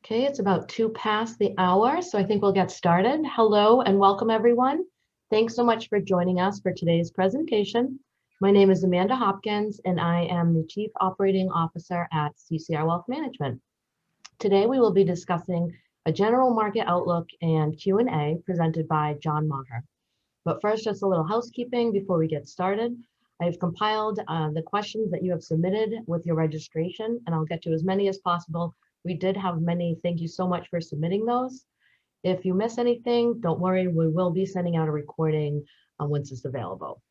Okay, it's about 2 past the hour, so I think we'll get started. Hello and welcome, everyone. Thanks so much for joining us for today's presentation. My name is Amanda Hopkins, and I am the Chief Operating Officer at CCR Wealth Management. Today, we will be discussing a general market outlook and Q&A presented by John Maher. But first, just a little housekeeping before we get started. I have compiled the questions that you have submitted with your registration, and I'll get to as many as possible. We did have many. Thank you so much for submitting those. If you miss anything, don't worry. We will be sending out a recording once it's available.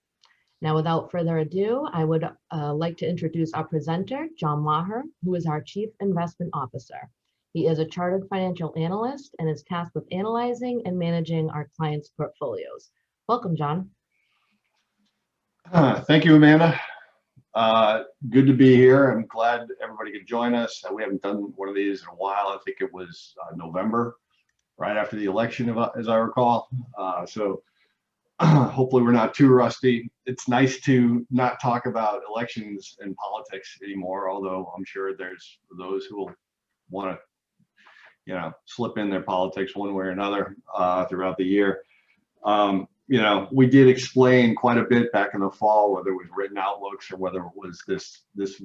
Now, without further ado, I would like to introduce our presenter, John Maher, who is our Chief Investment Officer. He is a chartered financial analyst and is tasked with analyzing and managing our clients' portfolios. Welcome, John. Thank you, Amanda. Good to be here. I'm glad everybody could join us. We haven't done one of these in a while. I think it was November, right after the election, as I recall. So hopefully we're not too rusty. It's nice to not talk about elections and politics anymore, although I'm sure there's those who will want to, slip in their politics one way or another throughout the year. We did explain quite a bit back in the fall, whether it was written outlooks or whether it was this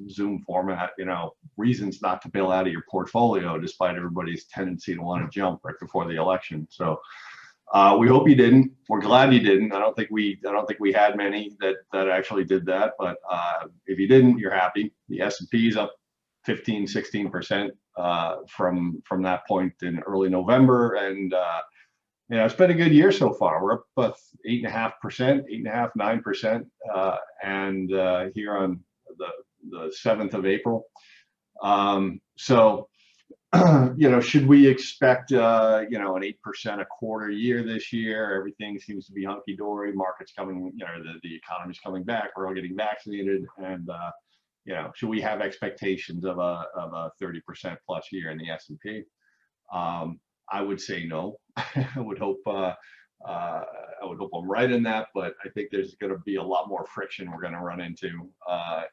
Zoom format, reasons not to bail out of your portfolio, despite everybody's tendency to want to jump right before the election. So we hope you didn't. We're glad you didn't. I don't think we had many that actually did that. But if you didn't, you're happy. The S&P is up 15-16% from that point in early November, and it's been a good year so far. We're up 8.5%, 8.5, 9%, and here on the 7th of April. Should we expect an 8% a quarter year this year? Everything seems to be hunky dory. Markets coming, the economy's coming back. We're all getting vaccinated, and should we have expectations of a 30% plus year in the S&P? I would say no. I would hope I'm right in that, but I think there's going to be a lot more friction we're going to run into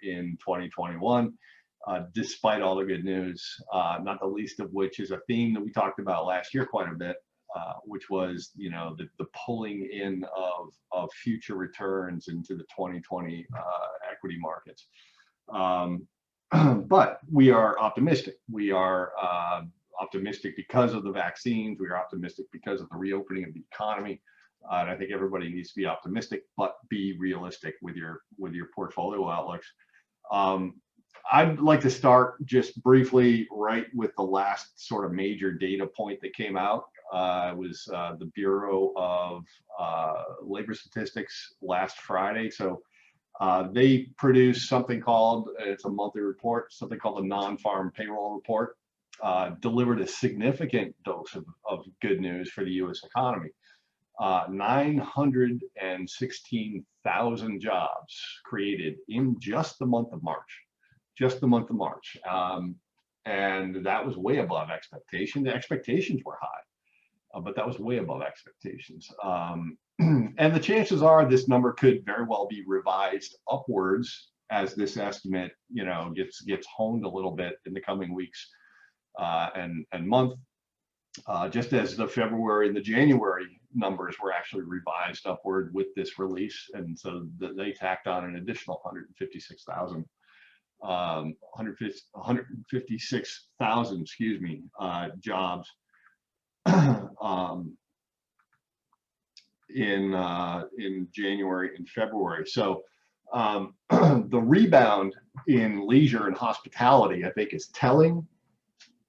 in 2021, despite all the good news. Not the least of which is a theme that we talked about last year quite a bit, which was the pulling in of future returns into the 2020 equity markets. But we are optimistic. We are optimistic because of the vaccines. We are optimistic because of the reopening of the economy, and I think everybody needs to be optimistic, but be realistic with your portfolio outlooks. I'd like to start just briefly right with the last sort of major data point that came out. It was the Bureau of Labor Statistics last Friday. So they produced something called, it's a monthly report, something called the non-farm payroll report. Delivered a significant dose of good news for the U.S. economy. 916,000 jobs created in just the month of March. And that was way above expectation. The expectations were high, but that was way above expectations. And the chances are this number could very well be revised upwards as this estimate, gets honed a little bit in the coming weeks. And month, just as the February and the January numbers were actually revised upward with this release, and so they tacked on an additional 156,000, jobs in January and February. So the rebound in leisure and hospitality, I think, is telling.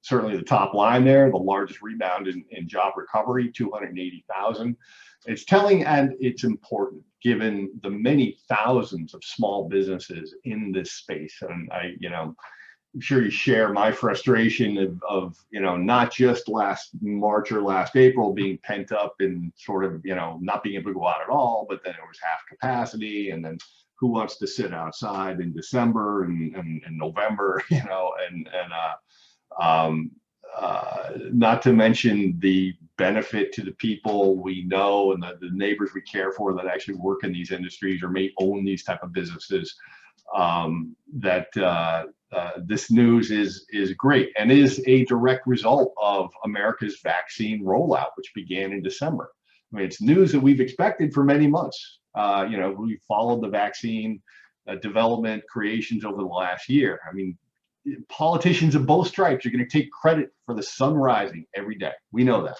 Certainly the top line there, the largest rebound in job recovery, 280,000. It's telling, and it's important given the many thousands of small businesses in this space. And I'm sure you share my frustration of not just last March or last April being pent up and sort of, not being able to go out at all, but then it was half capacity, and then who wants to sit outside in December and November, not to mention the benefit to the people we know and the neighbors we care for that actually work in these industries or may own these type of businesses, that this news is great and is a direct result of America's vaccine rollout, which began in December. I mean, it's news that we've expected for many months. We followed the vaccine development creations over the last year. I mean, politicians of both stripes are going to take credit for the sun rising every day. We know that.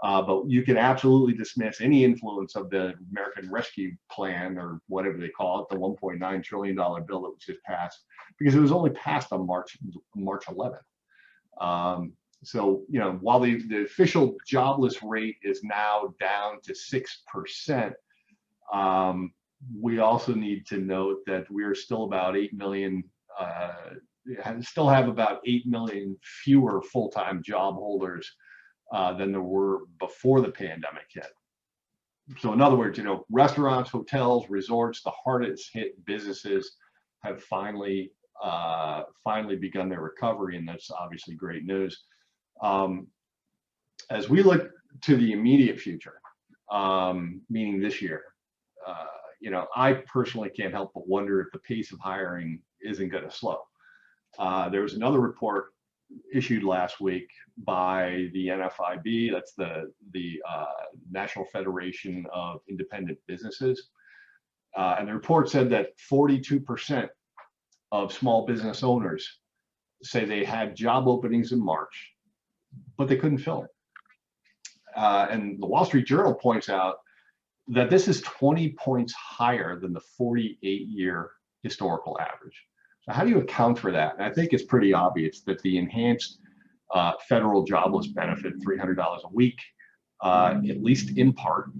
But you can absolutely dismiss any influence of the American Rescue Plan, or whatever they call it, the $1.9 trillion bill that was just passed, because it was only passed on March 11th. So, while the official jobless rate is now down to 6%, we also need to note that we're still about 8 million, still have about 8 million fewer full-time job holders than there were before the pandemic hit. So in other words, restaurants, hotels, resorts, the hardest hit businesses have finally begun their recovery, and that's obviously great news. As we look to the immediate future, meaning this year, I personally can't help but wonder if the pace of hiring isn't going to slow. There was another report issued last week by the NFIB, that's the National Federation of Independent Businesses, and the report said that 42% of small business owners say they had job openings in March, but they couldn't fill it. And the Wall Street Journal points out that this is 20 points higher than the 48-year historical average. So how do you account for that? And I think it's pretty obvious that the enhanced federal jobless benefit, $300 a week, at least in part,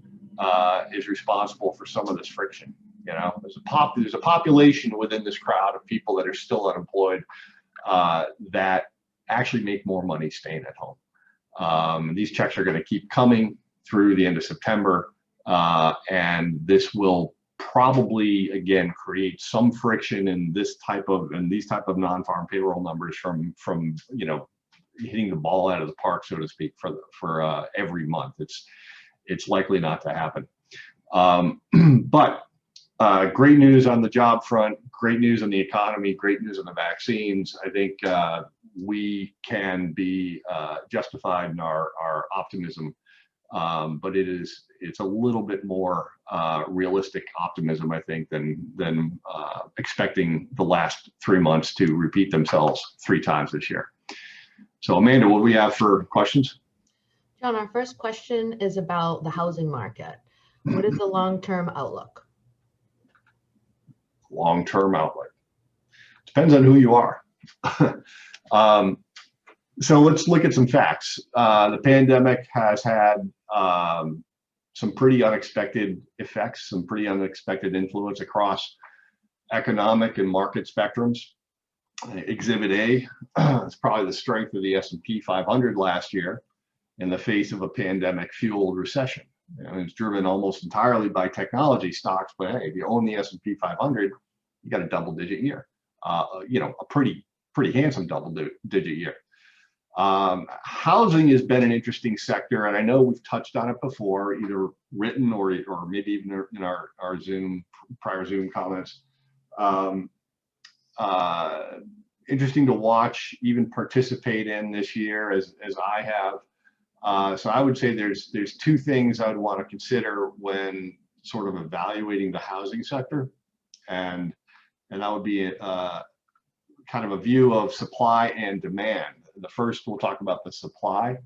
is responsible for some of this friction. There's a population within this crowd of people that are still unemployed that actually make more money staying at home. These checks are going to keep coming through the end of September, and this will probably again create some friction in these type of non-farm payroll numbers from hitting the ball out of the park, so to speak, for every month. It's likely not to happen. But great news on the job front, great news on the economy, great news on the vaccines. I think we can be justified in our optimism, but it's a little bit more realistic optimism, I think, than expecting the last 3 months to repeat themselves 3 times this year. So Amanda, what do we have for questions? John, our first question is about the housing market. What is the long-term outlook? Long-term outlook depends on who you are. So let's look at some facts. The pandemic has had some pretty unexpected effects, some pretty unexpected influence across economic and market spectrums. Exhibit A is probably the strength of the S&P 500 last year in the face of a pandemic-fueled recession. It's driven almost entirely by technology stocks, but hey, if you own the S&P 500, you got a double-digit year. A pretty handsome double-digit year. Housing has been an interesting sector, and I know we've touched on it before, either written or maybe even in our prior Zoom comments. Interesting to watch, even participate in this year as I have. So I would say there's 2 things I would want to consider when sort of evaluating the housing sector, and that would be kind of a view of supply and demand. The first, we'll talk about the supply.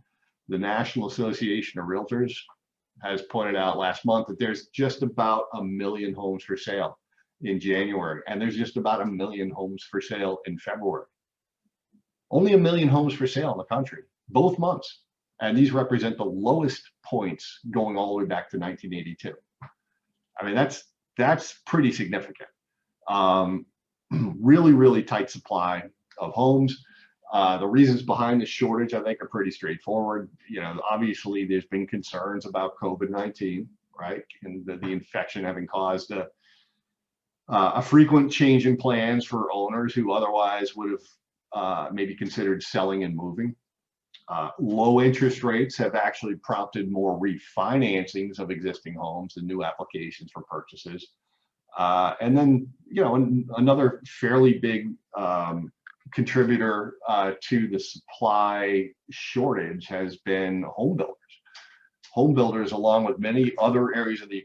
The National Association of Realtors has pointed out last month that there's just about 1 million homes for sale in January, and there's just about 1 million homes for sale in February. Only 1 million homes for sale in the country, both months. And these represent the lowest points going all the way back to 1982. I mean, that's pretty significant. Really, really tight supply of homes. The reasons behind the shortage, I think, are pretty straightforward. Obviously, there's been concerns about COVID-19, right? And the infection having caused a frequent change in plans for owners who otherwise would have maybe considered selling and moving. Low interest rates have actually prompted more refinancings of existing homes and new applications for purchases. And then, another fairly big contributor to the supply shortage has been home builders. Home builders, along with many other areas of the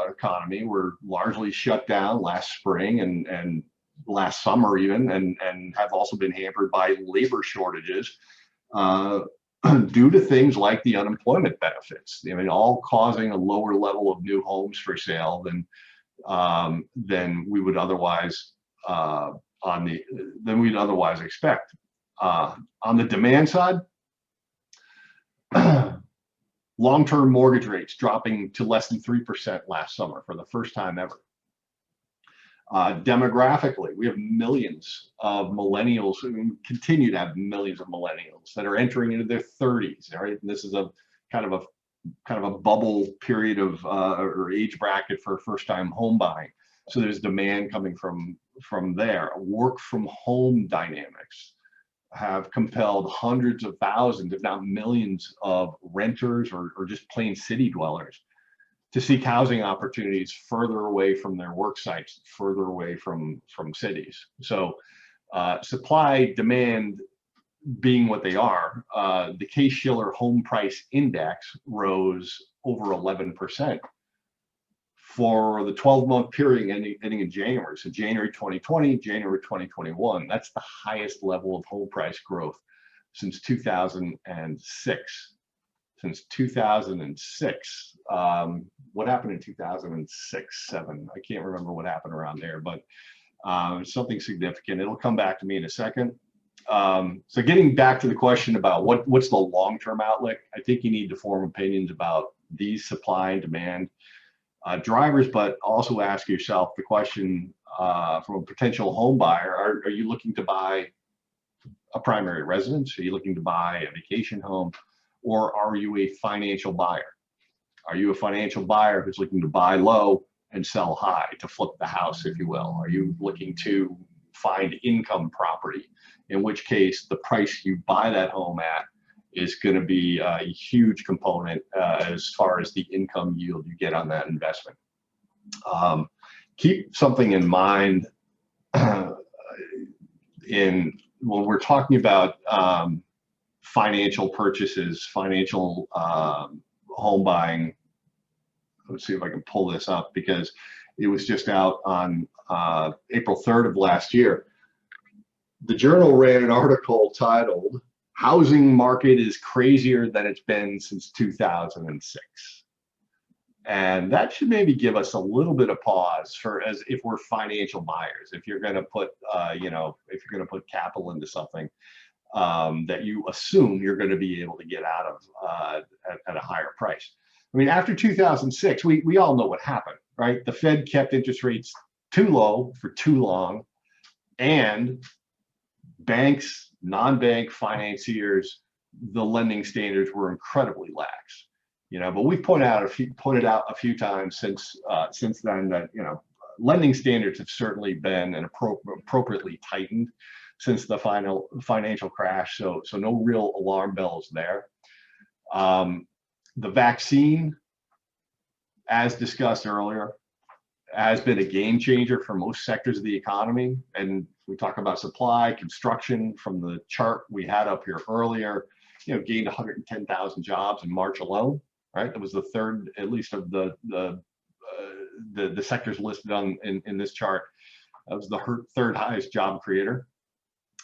economy, were largely shut down last spring and last summer even, and have also been hampered by labor shortages due to things like the unemployment benefits. I mean, all causing a lower level of new homes for sale than we would otherwise expect. On the demand side, long-term mortgage rates dropping to less than 3% last summer for the first time ever. Demographically, we have millions of millennials, who continue to have millions of millennials that are entering into their 30s. Right, and this is a kind of a bubble period of or age bracket for first-time home buying. So there's demand coming from there. Work from home dynamics have compelled hundreds of thousands, if not millions, of renters or just plain city dwellers to seek housing opportunities further away from their work sites, further away from cities. So supply, demand being what they are, the Case-Shiller Home Price Index rose over 11% for the 12-month period ending in January. So January 2020, January 2021, that's the highest level of home price growth since 2006. Since 2006. What happened in 2006, 7? I can't remember what happened around there, but something significant. It'll come back to me in a second. So getting back to the question about what's the long-term outlook, I think you need to form opinions about these supply and demand drivers, but also ask yourself the question from a potential home buyer: are you looking to buy a primary residence? Are you looking to buy a vacation home? Or are you a financial buyer? Are you a financial buyer who's looking to buy low and sell high, to flip the house, if you will? Are you looking to find income property, in which case the price you buy that home at is going to be a huge component as far as the income yield you get on that investment. Keep something in mind when we're talking about financial purchases, financial home buying. Let's see if I can pull this up, because it was just out on April 3rd of last year. The Journal ran an article titled "Housing Market is Crazier Than It's Been Since 2006." And that should maybe give us a little bit of pause as if we're financial buyers. If you're going to put, if you're going to put capital into something that you assume you're going to be able to get out of at a higher price. I mean, after 2006, we all know what happened, right? The Fed kept interest rates too low for too long, and banks, non-bank financiers, the lending standards were incredibly lax. But we've pointed out a few times since then that lending standards have certainly been appropriately tightened since the financial crash. So no real alarm bells there. The vaccine, as discussed earlier, has been a game changer for most sectors of the economy. And we talk about supply, construction. From the chart we had up here earlier, gained 110,000 jobs in March alone. Right, that was the third, at least, of the sectors listed in this chart. That was the third highest job creator.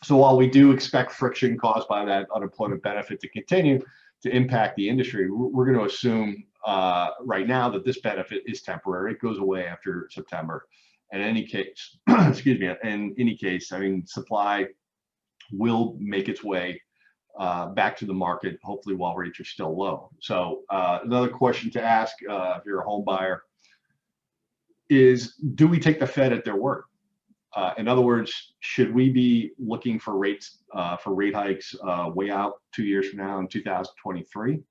So while we do expect friction caused by that unemployment benefit to continue to impact the industry, we're going to assume right now that this benefit is temporary. It goes away after September. In any case, excuse me, in any case, I mean, supply will make its way back to the market, hopefully while rates are still low. So another question to ask if you're a home buyer is, do we take the Fed at their word? In other words, should we be looking for rate hikes way out 2 years from now in 2023?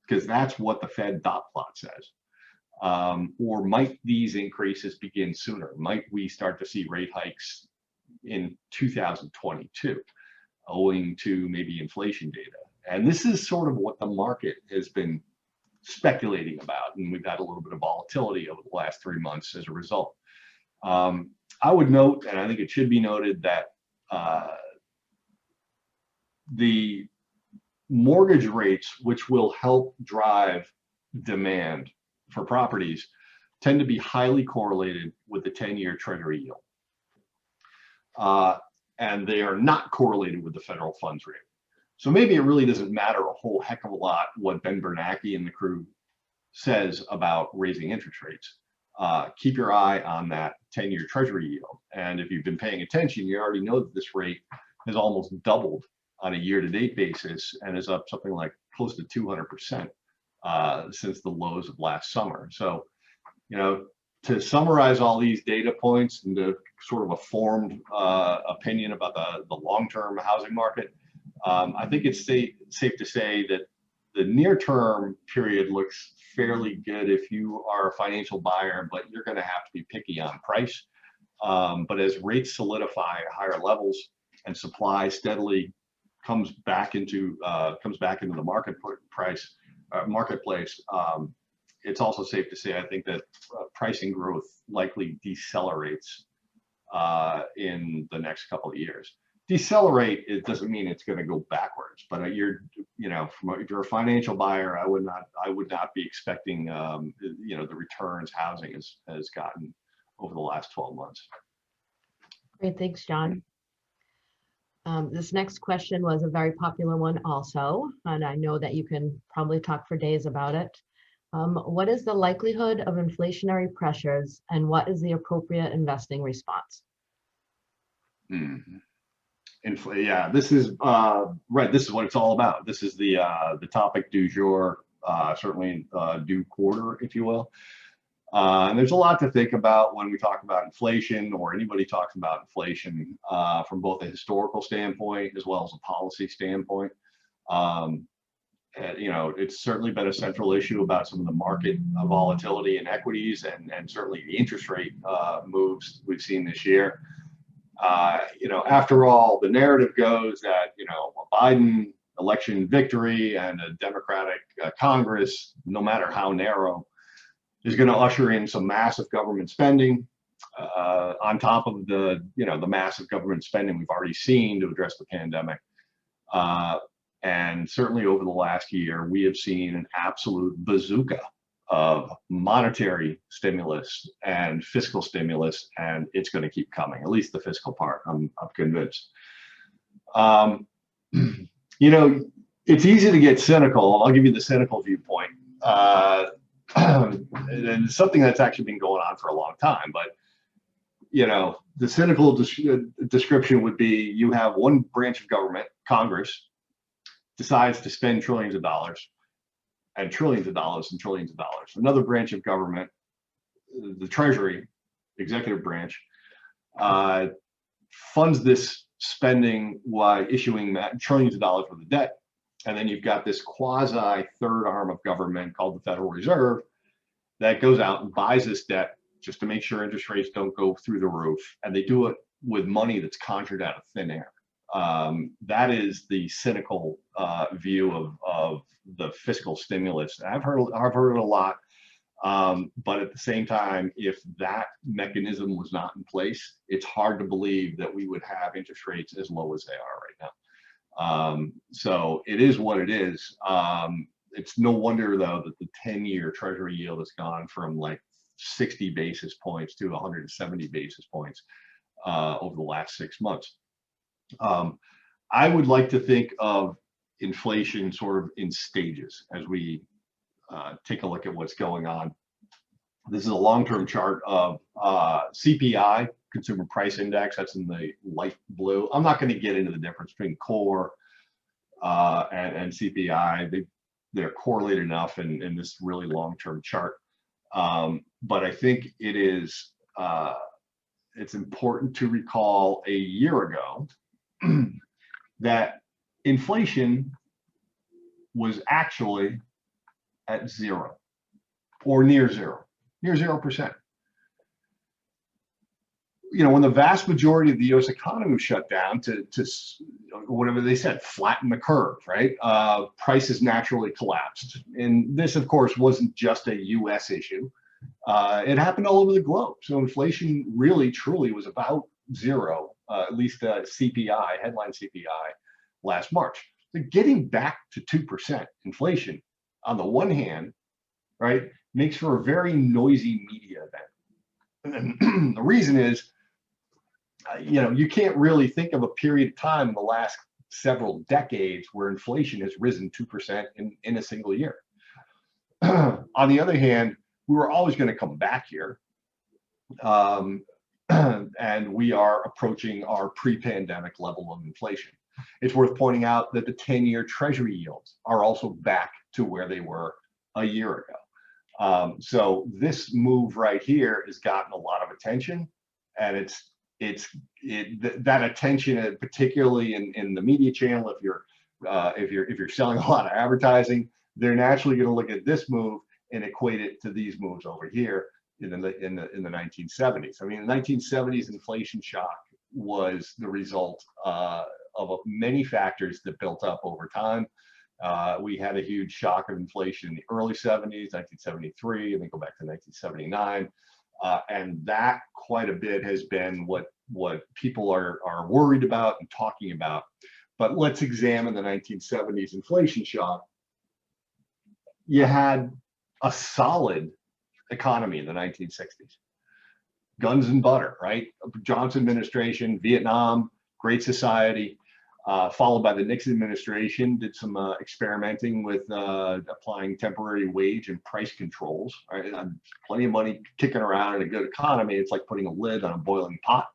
Because that's what the Fed dot plot says. Or might these increases begin sooner? Might we start to see rate hikes in 2022, owing to maybe inflation data? And this is sort of what the market has been speculating about, and we've had a little bit of volatility over the last 3 months as a result. I would note, and I think it should be noted, that the mortgage rates, which will help drive demand for properties, tend to be highly correlated with the 10-year Treasury yield. And they are not correlated with the federal funds rate. So maybe it really doesn't matter a whole heck of a lot what Ben Bernanke and the crew says about raising interest rates. Keep your eye on that 10-year Treasury yield. And if you've been paying attention, you already know that this rate has almost doubled on a year-to-date basis and is up something like close to 200% since the lows of last summer. So, you know, to summarize all these data points and to sort of a formed opinion about the long-term housing market, I think it's safe to say that the near-term period looks fairly good if you are a financial buyer, but you're going to have to be picky on price. But as rates solidify at higher levels and supply steadily comes back into the marketplace, it's also safe to say I think that pricing growth likely decelerates in the next couple of years. Decelerate, it doesn't mean it's going to go backwards, but if you're a financial buyer, I would not be expecting the returns housing has gotten over the last 12 months. Great, thanks, John. This next question was a very popular one also, and I know that you can probably talk for days about it. What is the likelihood of inflationary pressures, and what is the appropriate investing response? Yeah, this is right. This is what it's all about. This is the topic du jour, certainly due quarter, if you will. And there's a lot to think about when we talk about inflation, or anybody talks about inflation from both a historical standpoint as well as a policy standpoint. It's certainly been a central issue about some of the market volatility in equities and certainly the interest rate moves we've seen this year. After all, the narrative goes that, a Biden election victory and a Democratic Congress, no matter how narrow, is going to usher in some massive government spending on top of the massive government spending we've already seen to address the pandemic. And certainly over the last year, we have seen an absolute bazooka of monetary stimulus and fiscal stimulus, and it's going to keep coming, at least the fiscal part, I'm convinced. It's easy to get cynical. I'll give you the cynical viewpoint. And something that's actually been going on for a long time, but the cynical description would be you have one branch of government, Congress, decides to spend trillions of dollars and trillions of dollars and trillions of dollars. Another branch of government, the Treasury, executive branch, funds this spending while issuing trillions of dollars worth of debt. And then you've got this quasi third arm of government called the Federal Reserve that goes out and buys this debt just to make sure interest rates don't go through the roof. And they do it with money that's conjured out of thin air. That is the cynical view of the fiscal stimulus. I've heard it a lot, but at the same time, if that mechanism was not in place, it's hard to believe that we would have interest rates as low as they are right now. So it is what it is. It's no wonder though that the 10-year Treasury yield has gone from like 60 basis points to 170 basis points over the last 6 months. I would like to think of inflation sort of in stages as we take a look at what's going on. This is a long-term chart of CPI, Consumer Price Index. That's in the light blue. I'm not going to get into the difference between core and CPI. They're correlated enough in this really long-term chart. But I think it is it's important to recall a year ago that inflation was actually at zero or near 0%. When the vast majority of the U.S. economy was shut down to whatever they said, flatten the curve, right? Prices naturally collapsed. And this, of course, wasn't just a U.S. issue. It happened all over the globe. So inflation really, truly was about zero, at least CPI, headline CPI, last March. So getting back to 2% inflation on the one hand, right, makes for a very noisy media event. And the reason is, you can't really think of a period of time in the last several decades where inflation has risen 2% in a single year. On the other hand, we were always going to come back here. And we are approaching our pre-pandemic level of inflation. It's worth pointing out that the 10-year Treasury yields are also back to where they were a year ago. So this move right here has gotten a lot of attention, and that attention, particularly in the media channel, if you're selling a lot of advertising, they're naturally going to look at this move and equate it to these moves over here in the 1970s. I mean, the 1970s inflation shock was the result of many factors that built up over time. We had a huge shock of inflation in the early 70s, 1973, and then go back to 1979. And that quite a bit has been what people are worried about and talking about. But let's examine the 1970s inflation shock. You had a solid economy in the 1960s. Guns and butter, right? Johnson administration, Vietnam, Great Society, followed by the Nixon administration, did some experimenting with applying temporary wage and price controls. Right? Plenty of money kicking around in a good economy. It's like putting a lid on a boiling pot.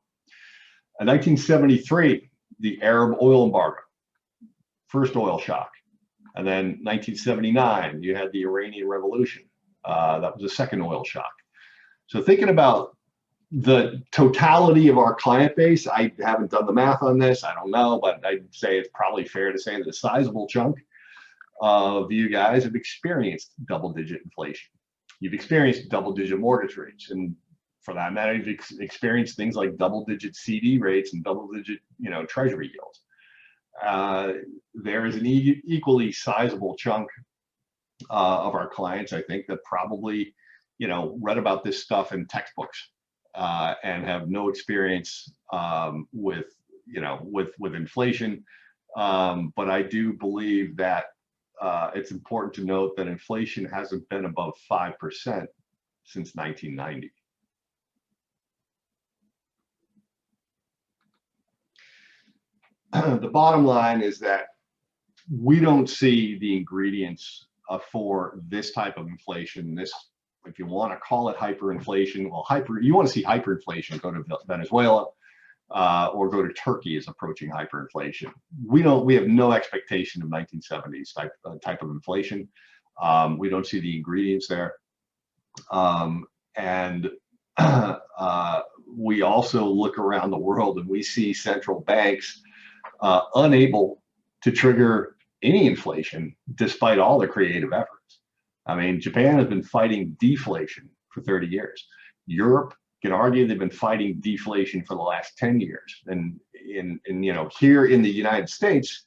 In 1973, the Arab oil embargo, first oil shock. And then 1979, you had the Iranian Revolution. That was the second oil shock. So thinking about the totality of our client base, I haven't done the math on this, I don't know, but I'd say it's probably fair to say that a sizable chunk of you guys have experienced double-digit inflation. You've experienced double-digit mortgage rates, and for that matter, you've experienced things like double-digit CD rates and double-digit, Treasury yields. There is an equally sizable chunk of our clients, I think, that probably, read about this stuff in textbooks and have no experience with inflation. But I do believe that it's important to note that inflation hasn't been above 5% since 1990. The bottom line is that we don't see the ingredients for this type of inflation. This, if you want to call it hyperinflation, well, you want to see hyperinflation, go to Venezuela or go to Turkey is approaching hyperinflation. We have no expectation of 1970s type of inflation. We don't see the ingredients there. And we also look around the world and we see central banks unable to trigger any inflation despite all the creative efforts. I mean, Japan has been fighting deflation for 30 years. Europe can argue they've been fighting deflation for the last 10 years. And here in the United States,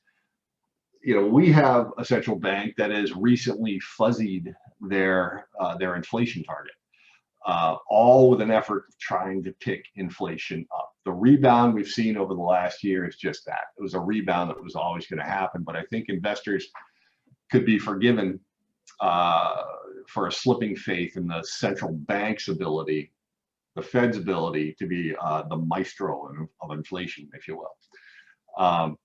we have a central bank that has recently fuzzied their inflation target, all with an effort of trying to pick inflation up. The rebound we've seen over the last year is just that. It was a rebound that was always going to happen, but I think investors could be forgiven for a slipping faith in the central bank's ability, the Fed's ability to be the maestro of inflation, if you will.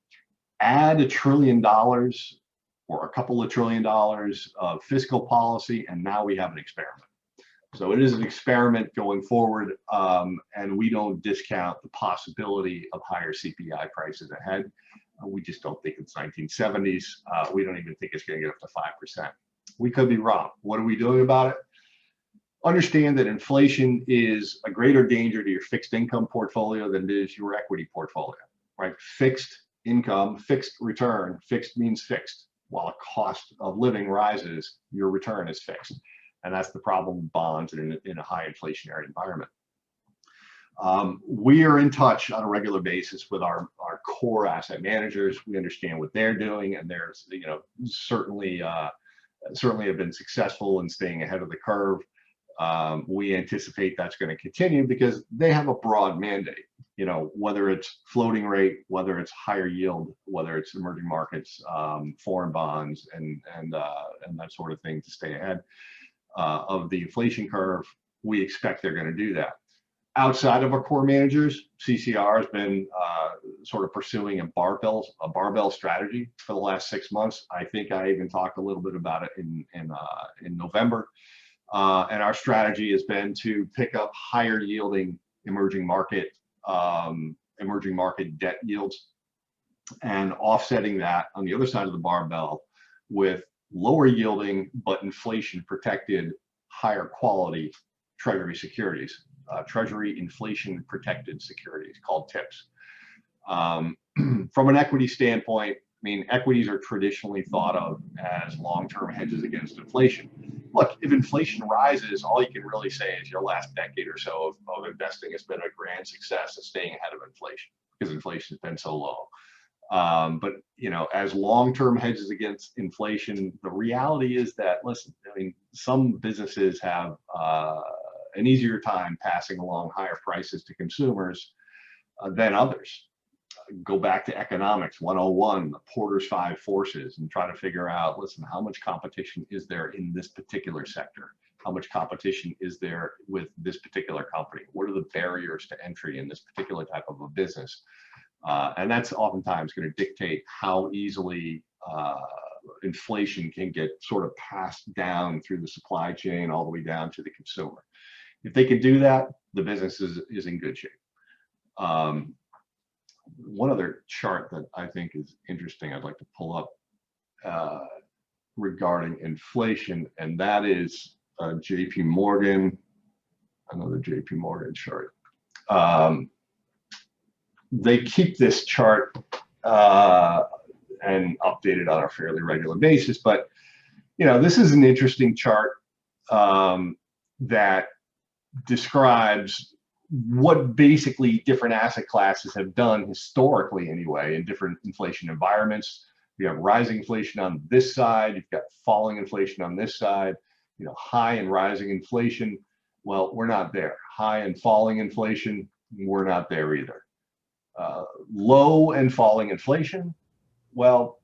Add $1 trillion or a couple of $1 trillion of fiscal policy, and now we have an experiment. So it is an experiment going forward, and we don't discount the possibility of higher CPI prices ahead. We just don't think it's 1970s. We don't even think it's going to get up to 5%. We could be wrong. What are we doing about it? Understand that inflation is a greater danger to your fixed income portfolio than it is your equity portfolio, right? Fixed income, fixed return, fixed means fixed. While the cost of living rises, your return is fixed. And that's the problem with bonds in a high inflationary environment. We are in touch on a regular basis with our core asset managers. We understand what they're doing, and there's certainly have been successful in staying ahead of the curve. We anticipate that's going to continue because they have a broad mandate. you know, whether it's floating rate, whether it's higher yield, whether it's emerging markets, foreign bonds, and that sort of thing to stay ahead of the inflation curve. We expect they're going to do that. Outside of our core managers, CCR has been sort of pursuing a barbell strategy for the last 6 months. I think I even talked a little bit about it in November. And our strategy has been to pick up higher yielding emerging market debt yields, and offsetting that on the other side of the barbell with lower yielding but inflation protected, higher quality treasury securities, treasury inflation protected securities called TIPS. From an equity standpoint, I mean, equities are traditionally thought of as long-term hedges against inflation. Look, if inflation rises, all you can really say is your last decade or so of investing has been a grand success of staying ahead of inflation, because inflation has been so low. But you know, as long-term hedges against inflation, the reality is that, listen, I mean, some businesses have an easier time passing along higher prices to consumers than others. Go back to economics 101, the Porter's 5 forces, and try to figure out, listen, how much competition is there in this particular sector? How much competition is there with this particular company? What are the barriers to entry in this particular type of a business? And that's oftentimes going to dictate how easily inflation can get sort of passed down through the supply chain all the way down to the consumer. If they can do that, the business is in good shape. One other chart that I think is interesting I'd like to pull up regarding inflation, and that is JP Morgan, another JP Morgan chart. They keep this chart and update it on a fairly regular basis, but you know, this is an interesting chart that describes what basically different asset classes have done historically anyway in different inflation environments. You have rising inflation on this side, you've got falling inflation on this side, you know, high and rising inflation. Well, we're not there. High and falling inflation, we're not there either. Low and falling inflation, well,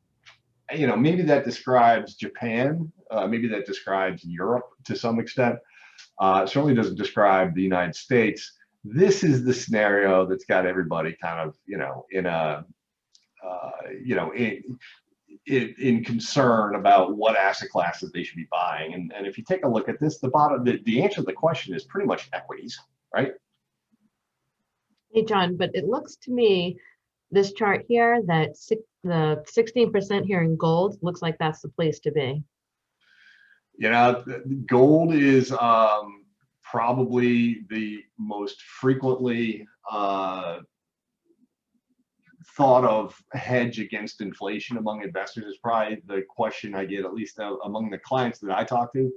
you know, maybe that describes Japan, maybe that describes Europe to some extent. It certainly doesn't describe the United States. This is the scenario that's got everybody kind of, you know, in a, you know, in concern about what asset classes they should be buying. And if you take a look at this, the answer to the question is pretty much equities, right? Hey, John, but it looks to me, this chart here, that the 16% here in gold looks like that's the place to be. You know, gold is probably the most frequently thought of hedge against inflation among investors. Is probably the question I get, at least among the clients that I talk to.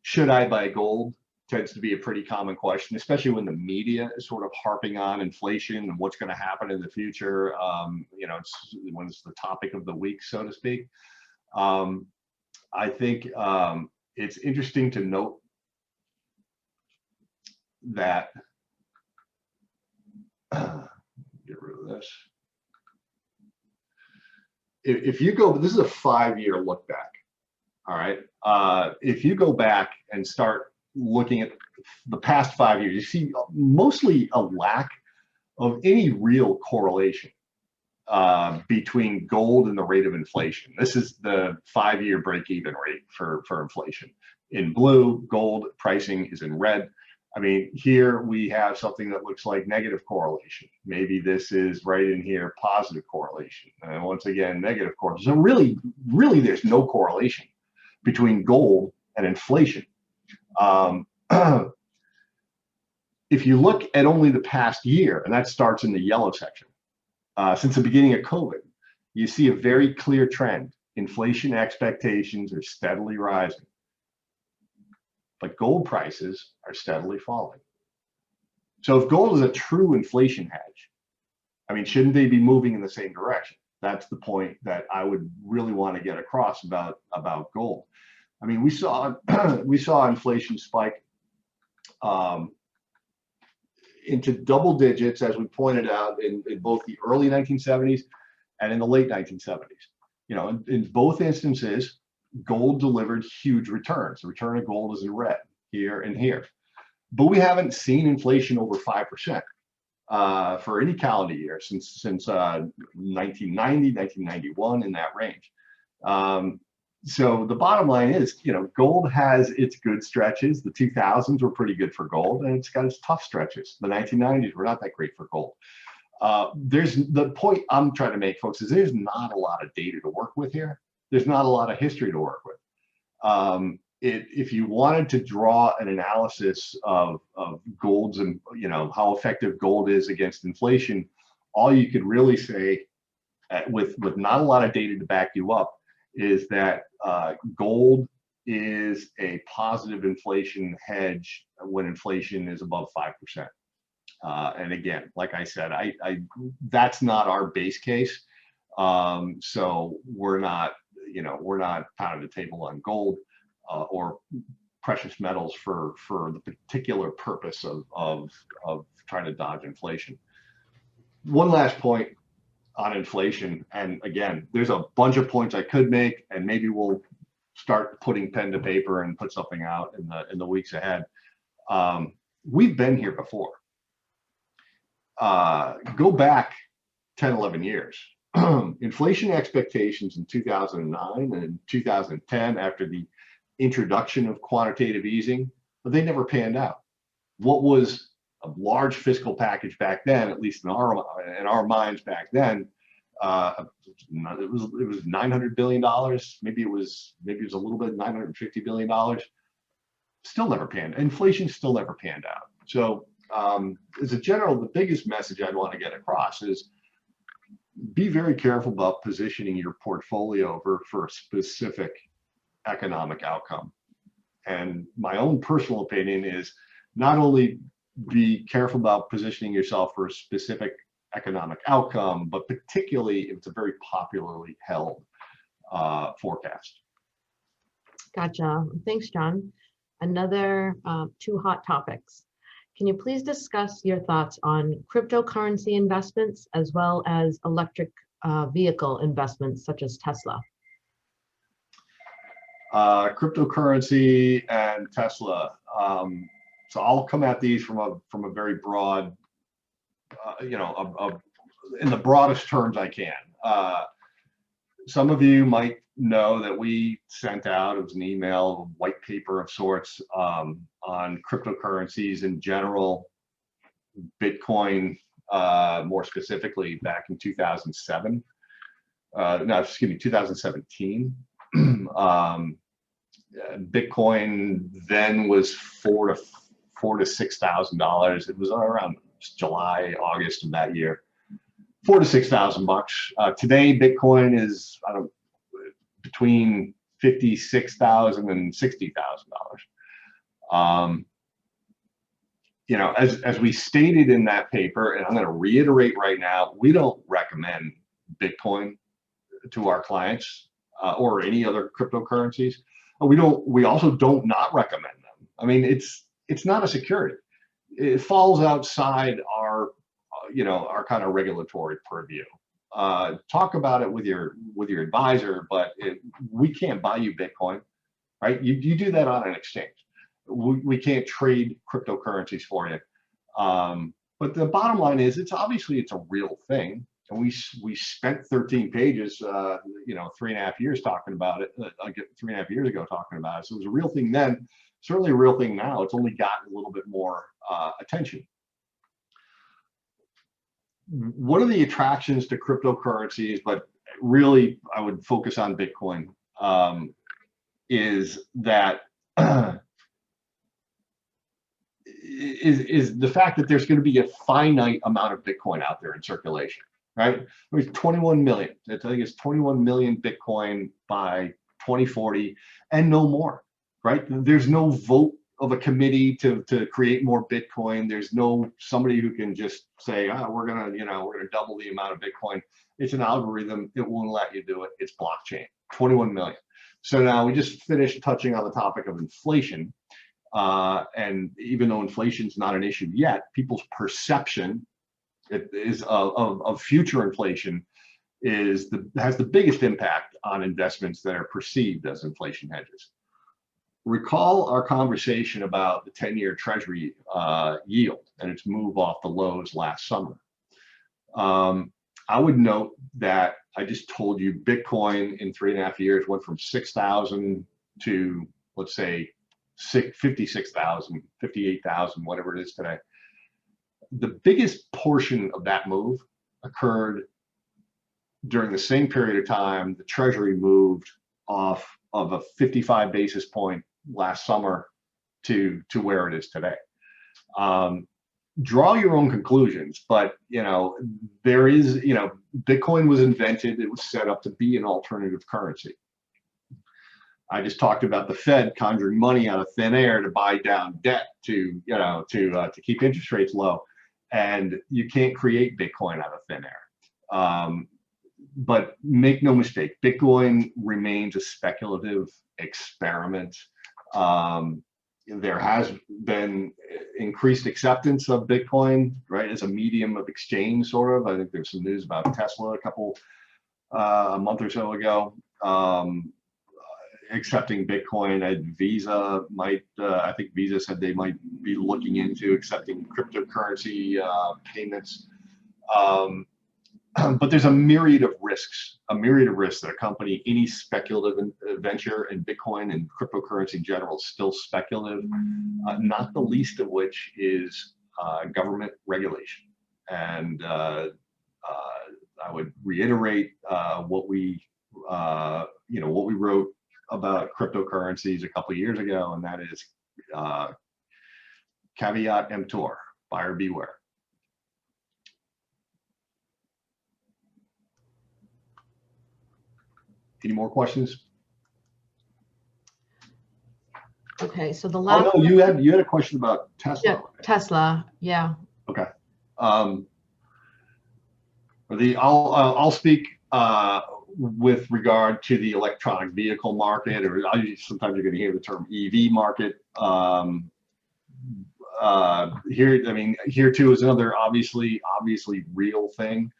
Should I buy gold? Tends to be a pretty common question, especially when the media is sort of harping on inflation and what's going to happen in the future. You know, when it's the topic of the week, so to speak. I think it's interesting to note that, get rid of this. If you go, this is a 5-year look back, all right? If you go back and start looking at the past 5 years, you see mostly a lack of any real correlation between gold and the rate of inflation. This is the 5-year break-even rate for inflation. In blue, gold pricing is in red. I mean, here we have something that looks like negative correlation. Maybe this is right in here, positive correlation. And once again, negative correlation. So really, there's no correlation between gold and inflation. If you look at only the past year, and that starts in the yellow section, since the beginning of COVID, you see a very clear trend. Inflation expectations are steadily rising, but gold prices are steadily falling. So if gold is a true inflation hedge, I mean, shouldn't they be moving in the same direction? That's the point that I would really want to get across about gold. I mean, we saw inflation spike into double digits, as we pointed out, in both the early 1970s and in the late 1970s. You know, in both instances, gold delivered huge returns. The return of gold is in red here and here. But we haven't seen inflation over 5% for any calendar year since 1990, 1991, in that range. So the bottom line is, you know, gold has its good stretches. The 2000s were pretty good for gold, and it's got its tough stretches. The 1990s were not that great for gold. The point I'm trying to make, folks, is there's not a lot of data to work with here. There's not a lot of history to work with. If you wanted to draw an analysis of gold's and, you know, how effective gold is against inflation, all you could really say, with not a lot of data to back you up, is that gold is a positive inflation hedge when inflation is above 5%. And again, like I said, that's not our base case. So we're not pounding the table on gold or precious metals for the particular purpose of trying to dodge inflation. One last point on inflation, and again, there's a bunch of points I could make, and maybe we'll start putting pen to paper and put something out in the weeks ahead. We've been here before. Go back 10, 11 years. Inflation expectations in 2009 and 2010, after the introduction of quantitative easing, but they never panned out. What was a large fiscal package back then, at least in our minds back then, it was $900 billion. Maybe it was a little bit, $950 billion. Still never panned. Inflation still never panned out. So as a general, the biggest message I'd want to get across is be very careful about positioning your portfolio for a specific economic outcome. And my own personal opinion is not only be careful about positioning yourself for a specific economic outcome, but particularly if it's a very popularly held forecast. Gotcha. Thanks, John. Another two hot topics. Can you please discuss your thoughts on cryptocurrency investments as well as electric vehicle investments such as Tesla? Cryptocurrency and Tesla. So I'll come at these from a very broad, in the broadest terms I can. Some of you might know that we sent out, it was an email, a white paper of sorts, on cryptocurrencies in general, Bitcoin more specifically, back in 2007. 2017. Bitcoin then was $4,000 to $6,000. It was around July, August of that year. $4,000 to $6,000. Today, Bitcoin is between $56,000 and $60,000. As we stated in that paper, and I'm going to reiterate right now, we don't recommend Bitcoin to our clients or any other cryptocurrencies. We also don't not recommend them. I mean, it's not a security. It falls outside our kind of regulatory purview. Talk about it with your advisor, but we can't buy you Bitcoin, right? You do that on an exchange. We can't trade cryptocurrencies for you. But the bottom line is, it's a real thing. And we spent 13 pages, 3.5 years talking about it, 3.5 years ago talking about it. So it was a real thing then, certainly a real thing now. It's only gotten a little bit more attention. One of the attractions to cryptocurrencies, but really I would focus on Bitcoin, is that is the fact that there's going to be a finite amount of Bitcoin out there in circulation. Right? There's 21 million. I think it's 21 million Bitcoin by 2040 and no more, right? There's no vote of a committee to create more Bitcoin. There's no somebody who can just say, we're gonna double the amount of Bitcoin. It's an algorithm. It won't let you do it. It's blockchain. 21 million. So now we just finished touching on the topic of inflation. And even though inflation's not an issue yet, people's perception of future inflation has the biggest impact on investments that are perceived as inflation hedges. Recall our conversation about the 10-year Treasury yield and its move off the lows last summer. I would note that I just told you Bitcoin in 3.5 years went from 6,000 to, let's say, 56,000, 58,000, whatever it is today. The biggest portion of that move occurred during the same period of time the Treasury moved off of a 55 basis point last summer to where it is today. Draw your own conclusions, but there is, Bitcoin was invented, it was set up to be an alternative currency. I just talked about the Fed conjuring money out of thin air to buy down debt to keep interest rates low, and you can't create Bitcoin out of thin air. But make no mistake, Bitcoin remains a speculative experiment. There has been increased acceptance of Bitcoin, right, as a medium of exchange, sort of. I think there's some news about Tesla a month or so ago, accepting Bitcoin. And Visa might, I think Visa said they might be looking into accepting cryptocurrency payments. But there's a myriad of risks that accompany any speculative venture, and Bitcoin and cryptocurrency in general is still speculative, not the least of which is government regulation. And I would reiterate what we wrote about cryptocurrencies a couple of years ago, and that is caveat emptor, buyer beware. Any more questions? Okay, so the last. Oh no, you had a question about Tesla. Yeah, Tesla. Yeah. Okay. I'll speak with regard to the electronic vehicle market, or sometimes you're going to hear the term EV market. Here too is another obviously real thing.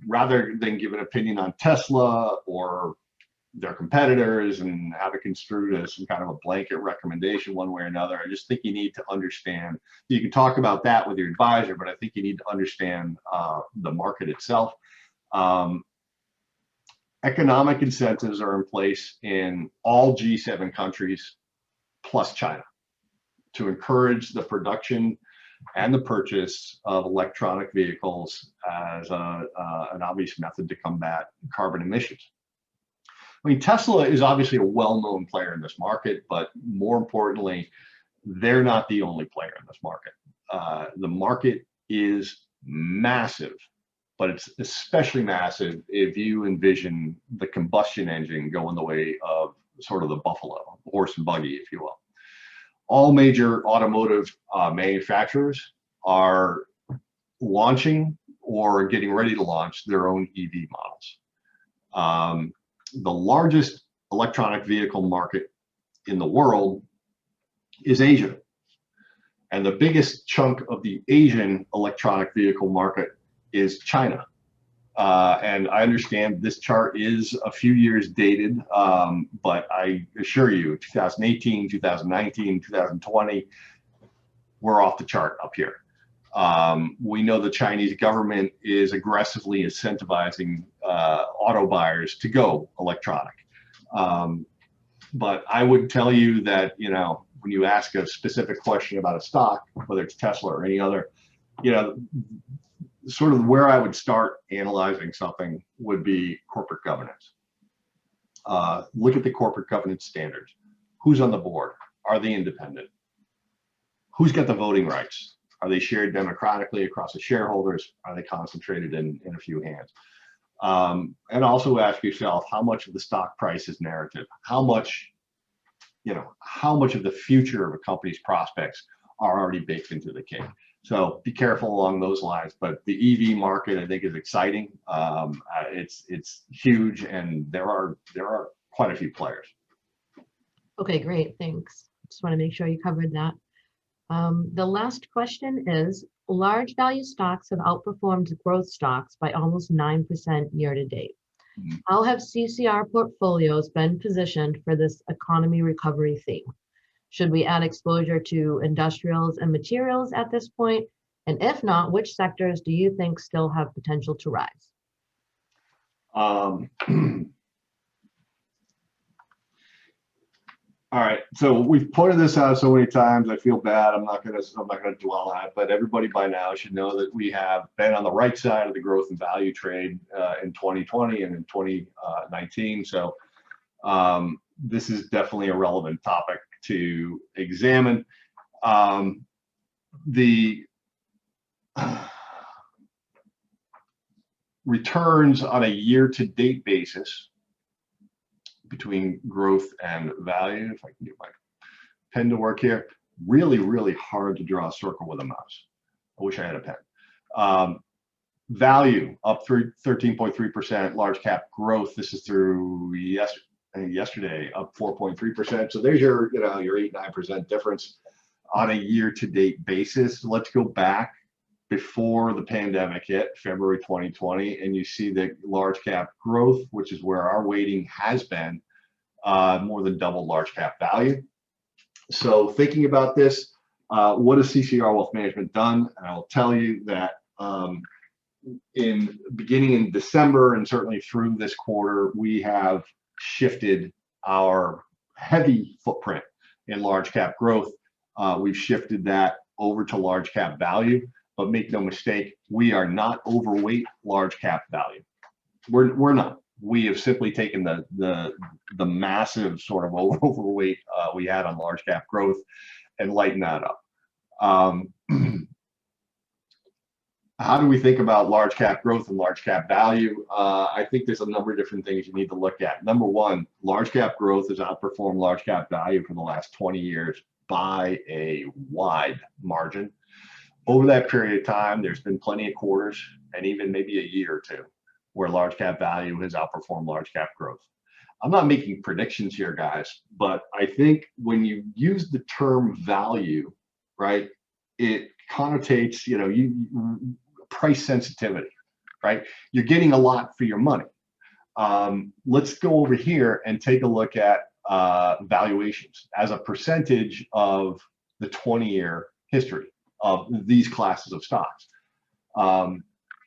Rather than give an opinion on Tesla or their competitors and have it construed as some kind of a blanket recommendation one way or another, I just think you need to understand. You can talk about that with your advisor, but I think you need to understand the market itself. Economic incentives are in place in all G7 countries plus China to encourage the production and the purchase of electronic vehicles as an obvious method to combat carbon emissions. I mean, Tesla is obviously a well-known player in this market, but more importantly, they're not the only player in this market. The market is massive, but it's especially massive if you envision the combustion engine going the way of sort of the buffalo, horse and buggy, if you will. All major automotive manufacturers are launching or getting ready to launch their own EV models. The largest electronic vehicle market in the world is Asia. And the biggest chunk of the Asian electronic vehicle market is China. And I understand this chart is a few years dated, but I assure you, 2018, 2019, 2020, we're off the chart up here. We know the Chinese government is aggressively incentivizing auto buyers to go electronic. But I would tell you that, when you ask a specific question about a stock, whether it's Tesla or any other, sort of where I would start analyzing something would be corporate governance. Look at the corporate governance standards. Who's on the board? Are they independent? Who's got the voting rights? Are they shared democratically across the shareholders? Are they concentrated in a few hands? And also ask yourself, how much of the stock price is narrative? How much of the future of a company's prospects are already baked into the cake? So be careful along those lines. But the EV market, I think, is exciting. It's huge, and there are quite a few players. Okay, great, thanks. Just want to make sure you covered that. The last question is, large value stocks have outperformed growth stocks by almost 9% year to date. Mhm. How have CCR portfolios been positioned for this economy recovery theme? Should we add exposure to industrials and materials at this point? And if not, which sectors do you think still have potential to rise? All right, so we've pointed this out so many times. I feel bad. I'm not gonna dwell on it, but everybody by now should know that we have been on the right side of the growth and value trade in 2020 and in 2019. So this is definitely a relevant topic to examine. The returns on a year-to-date basis between growth and value, if I can get my pen to work here, really, really hard to draw a circle with a mouse. I wish I had a pen. Value up 13.3%, large cap growth. This is through yesterday, up 4.3%. So there's your, your 8-9% difference on a year-to-date basis. Let's go back before the pandemic hit, February 2020, and you see the large cap growth, which is where our weighting has been, more than double large cap value. So thinking about this, what has CCR Wealth Management done? And I will tell you that beginning in December and certainly through this quarter, we have shifted our heavy footprint in large cap growth. We've shifted that over to large cap value. But make no mistake, we are not overweight large cap value. We're not. We have simply taken the massive sort of overweight we had on large cap growth and lighten that up. How do we think about large cap growth and large cap value? I think there's a number of different things you need to look at. Number one, large cap growth has outperformed large cap value for the last 20 years by a wide margin. Over that period of time, there's been plenty of quarters and even maybe a year or two where large cap value has outperformed large cap growth. I'm not making predictions here, guys, but I think when you use the term value, right, it connotates, price sensitivity, right? You're getting a lot for your money. Let's go over here and take a look at valuations as a percentage of the 20-year history of these classes of stocks.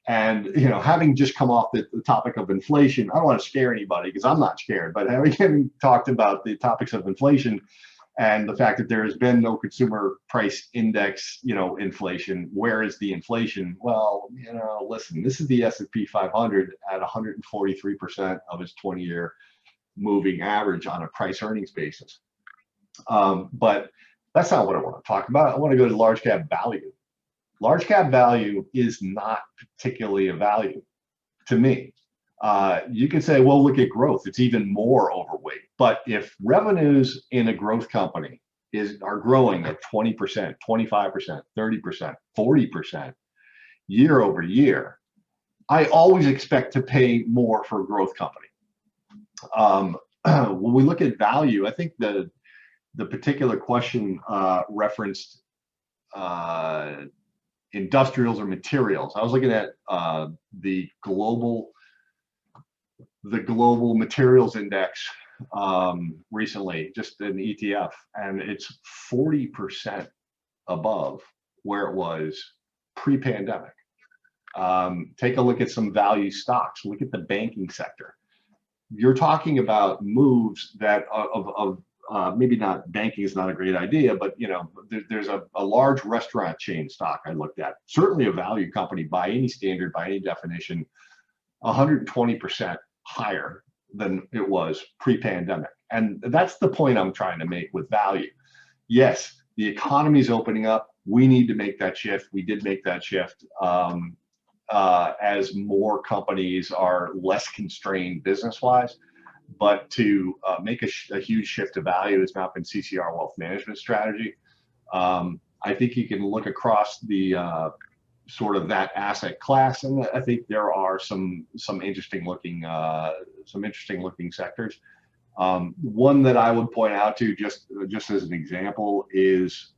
And having just come off the topic of inflation, I don't want to scare anybody because I'm not scared, but having talked about the topics of inflation and the fact that there has been no consumer price index, inflation, where is the inflation? Well, listen, this is the S&P 500 at 143% of its 20-year moving average on a price earnings basis. But that's not what I want to talk about. I want to go to large cap value. Large cap value is not particularly a value to me. You can say, well, look at growth. It's even more overweight. But if revenues in a growth company are growing at 20%, 25%, 30%, 40% year over year, I always expect to pay more for a growth company. When we look at value, I think the particular question referenced industrials or materials. I was looking at the global materials index recently, just an ETF, and it's 40% above where it was pre-pandemic. Take a look at some value stocks. Look at the banking sector. You're talking about moves that maybe not, banking is not a great idea, but there's a large restaurant chain stock I looked at, certainly a value company by any standard, by any definition, 120% higher than it was pre-pandemic. And that's the point I'm trying to make with value. Yes, the economy is opening up. We need to make that shift. We did make that shift as more companies are less constrained business-wise. But to make a huge shift to value has not been CCR Wealth Management strategy. I think you can look across the sort of that asset class, and I think there are some interesting looking sectors. One that I would point out to just as an example is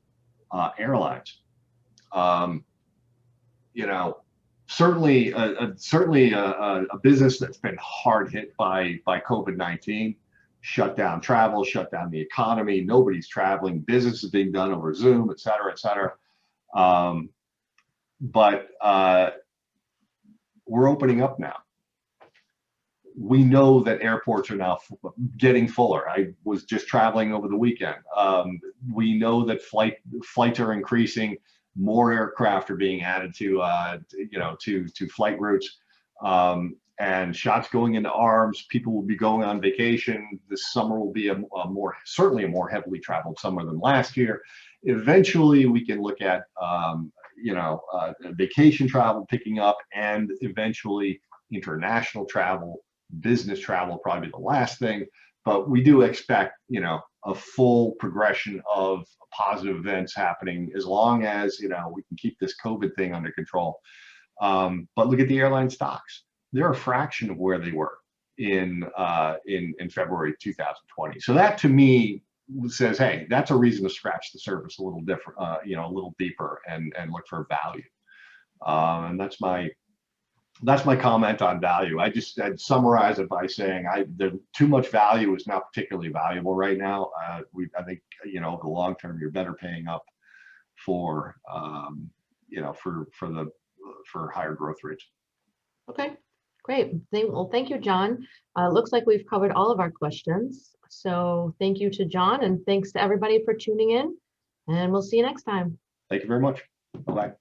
airlines. You know, certainly a business that's been hard hit by COVID-19, shut down travel, shut down the economy. Nobody's traveling. Business is being done over Zoom, et cetera, et cetera. But we're opening up now. We know that airports are now getting fuller. I was just traveling over the weekend. We know that flights are increasing. More aircraft are being added to to flight routes, and shots going into arms. People will be going on vacation. This summer will be certainly a more heavily traveled summer than last year. Eventually, we can look at vacation travel picking up, and eventually international travel. Business travel probably the last thing, but we do expect a full progression of positive events happening as long as we can keep this COVID thing under control. But look at the airline stocks; they're a fraction of where they were in February 2020. So that to me says, hey, that's a reason to scratch the surface a little different, a little deeper, and look for value. And that's my comment on value. I'd summarize it by saying too much value is not particularly valuable right now. I think over the long term, you're better paying up for for higher growth rates. Okay, great. Well, thank you, John. Looks like we've covered all of our questions. So thank you to John, and thanks to everybody for tuning in, and we'll see you next time. Thank you very much. Bye-bye.